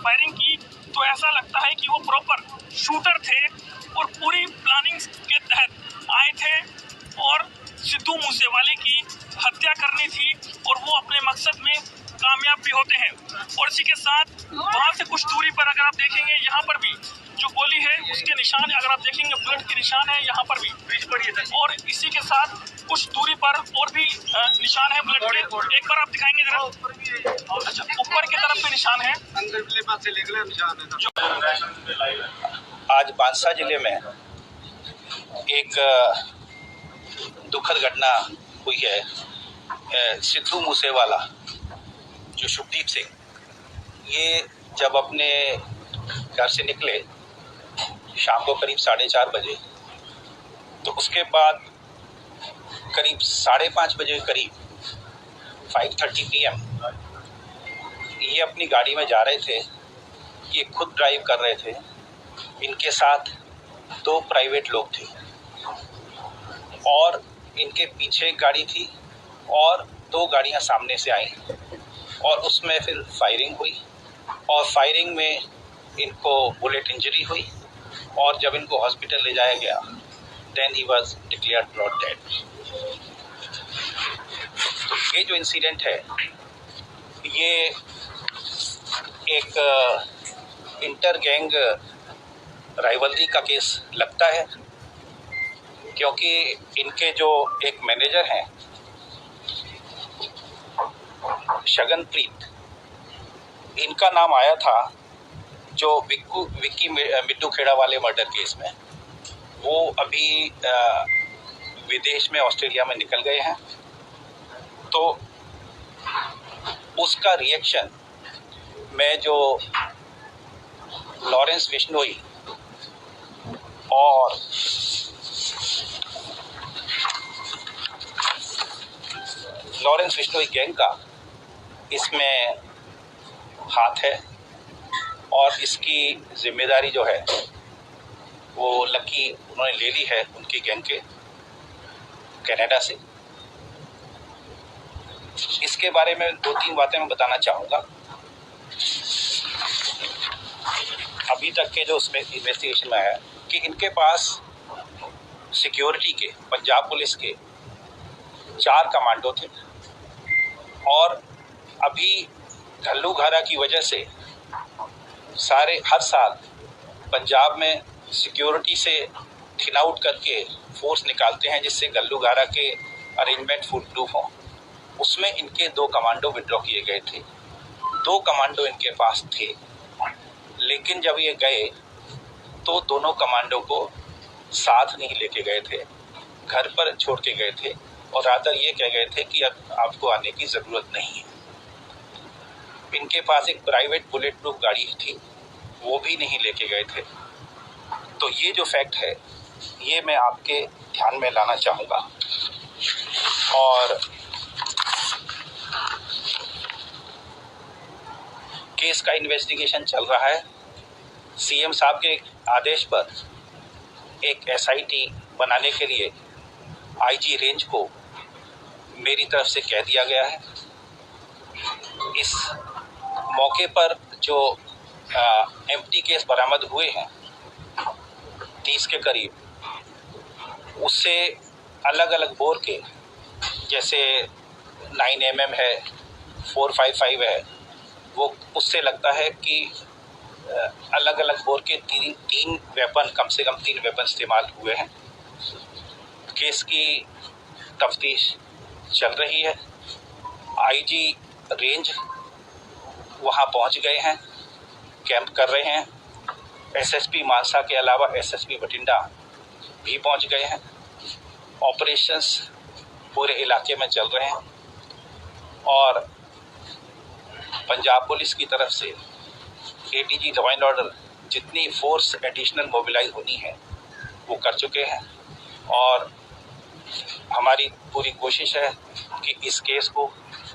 Firing की तो ऐसा लगता है कि वो प्रॉपर शूटर थे और पूरी प्लानिंग के तहत आए थे और सिद्धू मूसेवाले की हत्या करनी थी और वो अपने मकसद में कामयाब भी होते हैं। और इसी के साथ वहाँ से कुछ दूरी पर अगर आप देखेंगे, यहाँ पर भी जो गोली है उसके निशान, अगर आप देखेंगे बुलेट के निशान है यहाँ पर भी, और इसी के साथ कुछ दूरी पर और भी निशान है बुलेट के। एक बार आप दिखाएंगे जरा। अच्छा, ऊपर की तरफ भी निशान है। आज बांसा जिले में एक दुखद घटना हुई है। सिद्धू मूसेवाला जो शुभदीप सिंह, ये जब अपने घर से निकले शाम को करीब 4:30 बजे, तो उसके बाद करीब 5:30 बजे करीब 5:30 PM ये अपनी गाड़ी में जा रहे थे। ये खुद ड्राइव कर रहे थे, इनके साथ 2 प्राइवेट लोग थे और इनके पीछे एक गाड़ी थी और 2 गाड़ियां सामने से आई और उसमें फिर फायरिंग हुई और फायरिंग में इनको बुलेट इंजरी हुई और जब इनको हॉस्पिटल ले जाया गया then he was declared brought dead. तो ये जो इंसिडेंट है ये एक इंटर गैंग राइवलरी का केस लगता है, क्योंकि इनके जो एक मैनेजर हैं शगनप्रीत, इनका नाम आया था जो विक्की मिट्टू खेड़ा वाले मर्डर केस में। वो अभी विदेश में ऑस्ट्रेलिया में निकल गए हैं। तो उसका रिएक्शन में जो लॉरेंस बिश्नोई और गैंग का इसमें हाथ है और इसकी जिम्मेदारी जो है वो लकी उन्होंने ले ली है उनकी गैंग के कनाडा से। इसके बारे में 2-3 बातें मैं बताना चाहूँगा। अभी तक के जो उसमें इन्वेस्टिगेशन में है कि इनके पास सिक्योरिटी के, पंजाब पुलिस के 4 कमांडो थे और अभी घल्लूघारा की वजह से हर साल पंजाब में सिक्योरिटी से थिन आउट करके फोर्स निकालते हैं जिससे घल्लूघारा के अरेंजमेंट फुल प्रूफ हों। उसमें इनके 2 कमांडो विड्रॉ किए गए थे। 2 कमांडो इनके पास थे, लेकिन जब ये गए तो दोनों कमांडो को साथ नहीं लेके गए थे, घर पर छोड़ के गए थे और रादर ये कह गए थे कि अब आपको आने की ज़रूरत नहीं है। इनके पास एक प्राइवेट बुलेट प्रूफ गाड़ी थी, वो भी नहीं लेके गए थे। तो ये जो फैक्ट है ये मैं आपके ध्यान में लाना चाहूँगा। और केस का इन्वेस्टिगेशन चल रहा है। सीएम साहब के आदेश पर एक एसआईटी बनाने के लिए आईजी रेंज को मेरी तरफ से कह दिया गया है। इस मौके पर जो एम्प्टी केस बरामद हुए हैं 30 के करीब, उससे अलग अलग बोर के, जैसे 9mm है, 455 है, वो उससे लगता है कि अलग अलग बोर के 3 वेपन, कम से कम 3 वेपन इस्तेमाल हुए हैं। केस की तफ्तीश चल रही है। आईजी रेंज वहां पहुंच गए हैं, कैंप कर रहे हैं। एसएसपी मानसा के अलावा एसएसपी बठिंडा भी पहुंच गए हैं। ऑपरेशंस पूरे इलाके में चल रहे हैं और पंजाब पुलिस की तरफ से एडीजी लॉ एंड ऑर्डर जितनी फोर्स एडिशनल मोबिलाइज होनी है वो कर चुके हैं और हमारी पूरी कोशिश है कि इस केस को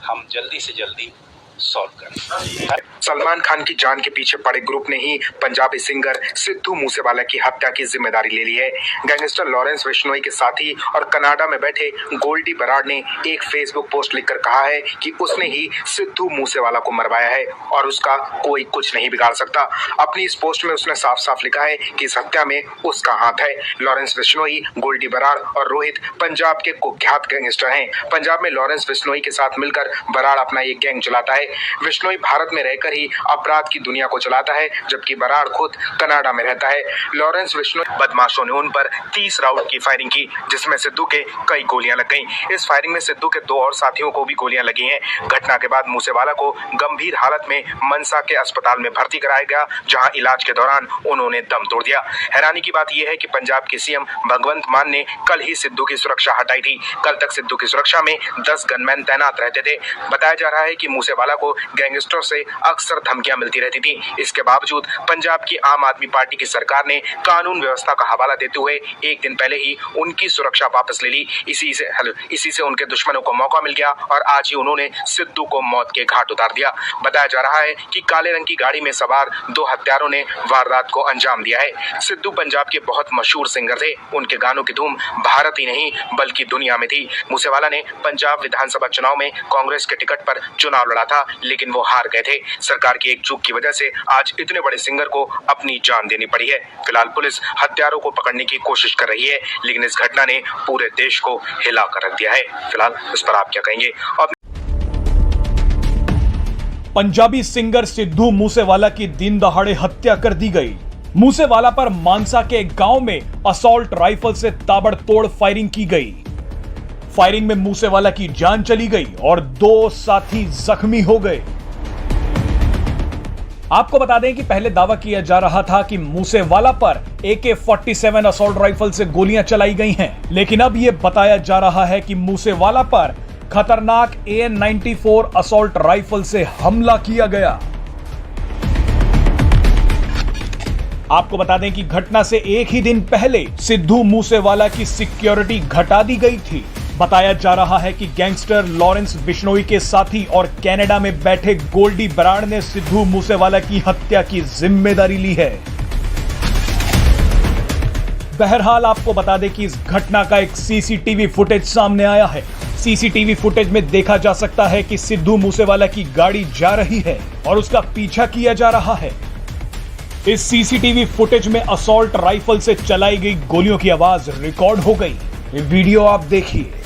हम जल्दी से जल्दी सॉल्व करें। सलमान खान की जान के पीछे पड़े ग्रुप ने ही पंजाबी सिंगर सिद्धू मूसेवाला की हत्या की जिम्मेदारी ले ली है। गैंगस्टर लॉरेंस बिश्नोई के साथी और कनाडा में बैठे गोल्डी बराड़ ने एक फेसबुक पोस्ट लिखकर कहा है कि उसने ही सिद्धू मूसेवाला को मरवाया है और उसका कोई कुछ नहीं बिगाड़ सकता। अपनी इस पोस्ट में उसने साफ साफ लिखा है कि इस हत्या में उसका हाथ है। लॉरेंस बिश्नोई, गोल्डी बराड़ और रोहित पंजाब के कुख्यात गैंगस्टर हैं। पंजाब में लॉरेंस बिश्नोई के साथ मिलकर बराड़ अपना एक गैंग चलाता है। बिश्नोई भारत में रहकर ही अपराध की दुनिया को चलाता है, जबकि बराड़ खुद कनाडा में रहता है। लॉरेंस बिश्नोई बदमाशों ने उन पर 30 राउंड की फायरिंग की, जिसमें सिद्धू के कई गोलियां लग गईं। इस फायरिंग में सिद्धू के 2 और साथियों को भी गोलियां लगी हैं। घटना के बाद मूसेवाला को गंभीर हालत में मनसा के अस्पताल में भर्ती कराया गया, जहां इलाज के दौरान उन्होंने दम तोड़ दिया। हैरानी की बात यह है कि पंजाब के सीएम भगवंत मान ने कल ही सिद्धू की सुरक्षा हटाई थी। कल तक सिद्धू की सुरक्षा में 10 गनमैन तैनात रहते थे। बताया जा रहा है कि मूसेवाला को गैंगस्टर से अक्सर धमकियां मिलती रहती थी। इसके बावजूद पंजाब की आम आदमी पार्टी की सरकार ने कानून व्यवस्था का हवाला देते हुए एक दिन पहले ही उनकी सुरक्षा वापस ले ली। इसी से उनके दुश्मनों को मौका मिल गया और आज ही उन्होंने सिद्धू को मौत के घाट उतार दिया। बताया जा रहा है कि काले रंग की गाड़ी में सवार 2 हत्यारों ने वारदात को अंजाम दिया है। सिद्धू पंजाब के बहुत मशहूर सिंगर थे। उनके गानों की धूम भारत ही नहीं बल्कि दुनिया में थी। मूसेवाला ने पंजाब विधानसभा चुनाव में कांग्रेस के टिकट पर चुनाव लड़ा था, लेकिन वो हार गए थे। सरकार की एक चूक की वजह से आज इतने बड़े सिंगर को अपनी जान देनी पड़ी है। फिलहाल पुलिस हत्यारों को पकड़ने की कोशिश कर रही है, लेकिन इस घटना ने पूरे देश को हिला कर रख दिया है। फिलहाल इस पर आप क्या कहेंगे? पंजाबी सिंगर सिद्धू मूसेवाला की दिन दहाड़े हत्या कर दी गई। मूसेवाला पर मानसा के गांव में असॉल्ट राइफल से ताबड़तोड़ फायरिंग की गई। फायरिंग में मूसेवाला की जान चली गई और 2 साथी जख्मी हो गए। आपको बता दें कि पहले दावा किया जा रहा था कि मूसेवाला पर AK-47 असॉल्ट राइफल से गोलियां चलाई गई हैं, लेकिन अब यह बताया जा रहा है कि मूसेवाला पर खतरनाक AN-94 असॉल्ट राइफल से हमला किया गया। आपको बता दें कि घटना से एक ही दिन पहले सिद्धू मूसेवाला की सिक्योरिटी घटा दी गई थी। बताया जा रहा है कि गैंगस्टर लॉरेंस बिश्नोई के साथी और कनाडा में बैठे गोल्डी बराड़ ने सिद्धू मूसेवाला की हत्या की जिम्मेदारी ली है। बहरहाल आपको बता दें कि इस घटना का एक सीसीटीवी फुटेज सामने आया है। सीसीटीवी फुटेज में देखा जा सकता है कि सिद्धू मूसेवाला की गाड़ी जा रही है और उसका पीछा किया जा रहा है। इस सीसीटीवी फुटेज में असॉल्ट राइफल से चलाई गई गोलियों की आवाज रिकॉर्ड हो गई। ये वीडियो आप देखिए।